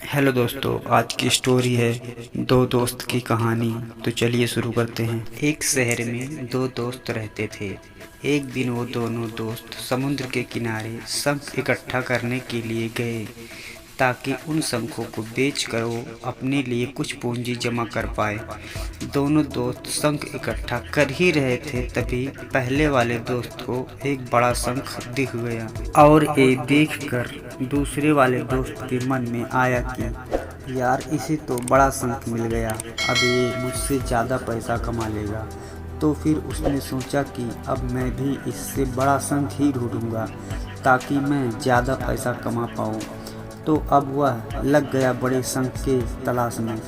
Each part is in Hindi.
हेलो दोस्तों, आज की स्टोरी है दो दोस्त की कहानी। तो चलिए शुरू करते हैं। एक शहर में दो दोस्त रहते थे। एक दिन वो दोनों दोस्त समुद्र के किनारे शंख इकट्ठा करने के लिए गए ताकि उन शंखों को बेचकर वो अपने लिए कुछ पूंजी जमा कर पाए। दोनों दोस्त शंख इकट्ठा कर ही रहे थे, तभी पहले वाले दोस्त को एक बड़ा शंख दिख गया और ये देखकर दूसरे वाले दोस्त के मन में आया कि यार, इसे तो बड़ा शंख मिल गया, अब ये मुझसे ज़्यादा पैसा कमा लेगा। तो फिर उसने सोचा कि अब मैं भी इससे बड़ा शंख ही ढूंढूंगा ताकि मैं ज़्यादा पैसा कमा पाऊँ। तो अब वह लग गया बड़े शंख के तलाश में।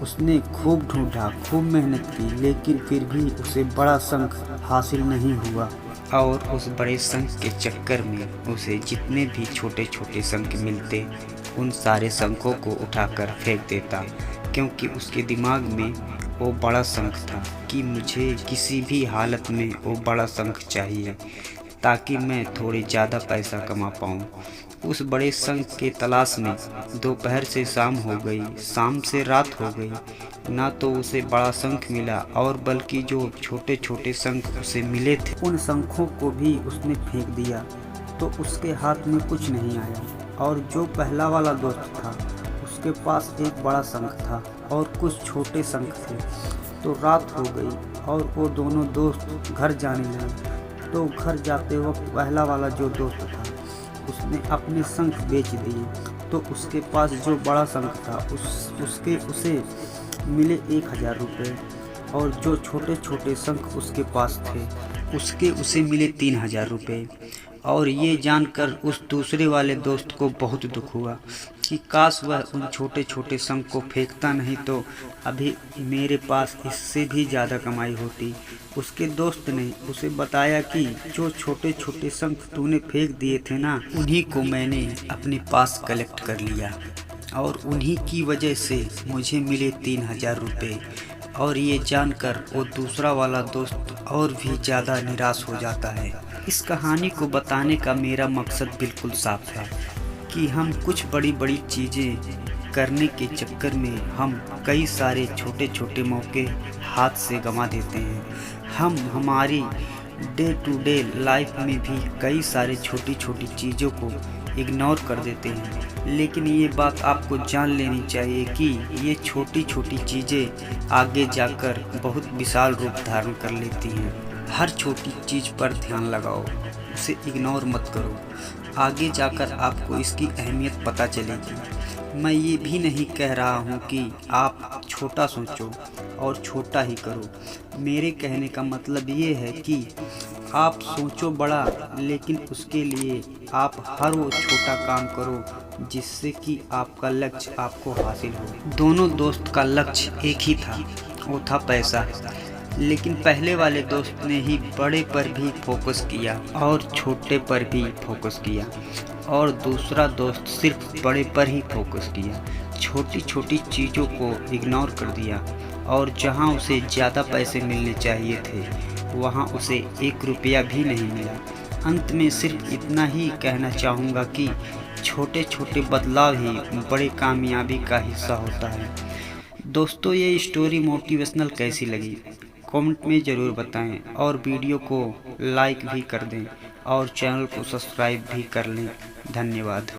उसने खूब ढूंढा, खूब मेहनत की, लेकिन फिर भी उसे बड़ा शंख हासिल नहीं हुआ। और उस बड़े शंख के चक्कर में उसे जितने भी छोटे छोटे शंख मिलते, उन सारे शंखों को उठाकर फेंक देता, क्योंकि उसके दिमाग में वो बड़ा शंख था कि मुझे किसी भी हालत में वो बड़ा शंख चाहिए ताकि मैं थोड़े ज़्यादा पैसा कमा पाऊँ। उस बड़े शंख के तलाश में दोपहर से शाम हो गई, शाम से रात हो गई। ना तो उसे बड़ा शंख मिला और बल्कि जो छोटे छोटे शंख उसे मिले थे, उन शंखों को भी उसने फेंक दिया। तो उसके हाथ में कुछ नहीं आया। और जो पहला वाला दोस्त था, उसके पास एक बड़ा शंख था और कुछ छोटे शंख थे। तो रात हो गई और वो दोनों दोस्त घर जाने लगे। तो घर जाते वक्त पहला वाला जो दोस्त था, उसने अपने शंख बेच दिए। तो उसके पास जो बड़ा शंख था उसे मिले 1000 रुपये, और जो छोटे छोटे शंख उसके पास थे उसे मिले 3000 रुपये। और ये जानकर उस दूसरे वाले दोस्त को बहुत दुख हुआ कि काश वह उन छोटे छोटे शंख को फेंकता, नहीं तो अभी मेरे पास इससे भी ज़्यादा कमाई होती। उसके दोस्त ने उसे बताया कि जो छोटे छोटे शंख तूने फेंक दिए थे ना, उन्हीं को मैंने अपने पास कलेक्ट कर लिया और उन्हीं की वजह से मुझे मिले 3000 रुपये। और ये जानकर वो दूसरा वाला दोस्त और भी ज़्यादा निराश हो जाता है। इस कहानी को बताने का मेरा मकसद बिल्कुल साफ है कि हम कुछ बड़ी बड़ी चीज़ें करने के चक्कर में हम कई सारे छोटे छोटे मौके हाथ से गंवा देते हैं। हम हमारी डे टू डे लाइफ में भी कई सारे छोटी छोटी चीज़ों को इग्नोर कर देते हैं। लेकिन ये बात आपको जान लेनी चाहिए कि ये छोटी छोटी चीज़ें आगे जाकर बहुत विशाल रूप धारण कर लेती हैं। हर छोटी चीज़ पर ध्यान लगाओ, उसे इग्नोर मत करो। आगे जाकर आपको इसकी अहमियत पता चलेगी। मैं ये भी नहीं कह रहा हूँ कि आप छोटा सोचो और छोटा ही करो। मेरे कहने का मतलब ये है कि आप सोचो बड़ा, लेकिन उसके लिए आप हर वो छोटा काम करो जिससे कि आपका लक्ष्य आपको हासिल हो। दोनों दोस्त का लक्ष्य एक ही था, वो था पैसा। लेकिन पहले वाले दोस्त ने ही बड़े पर भी फोकस किया और छोटे पर भी फोकस किया, और दूसरा दोस्त सिर्फ बड़े पर ही फोकस किया, छोटी छोटी चीज़ों को इग्नोर कर दिया। और जहां उसे ज़्यादा पैसे मिलने चाहिए थे, वहां उसे 1 रुपया भी नहीं मिला। अंत में सिर्फ इतना ही कहना चाहूँगा कि छोटे छोटे बदलाव ही बड़े कामयाबी का हिस्सा होता है। दोस्तों, ये स्टोरी मोटिवेशनल कैसी लगी कमेंट में ज़रूर बताएं, और वीडियो को लाइक भी कर दें और चैनल को सब्सक्राइब भी कर लें। धन्यवाद।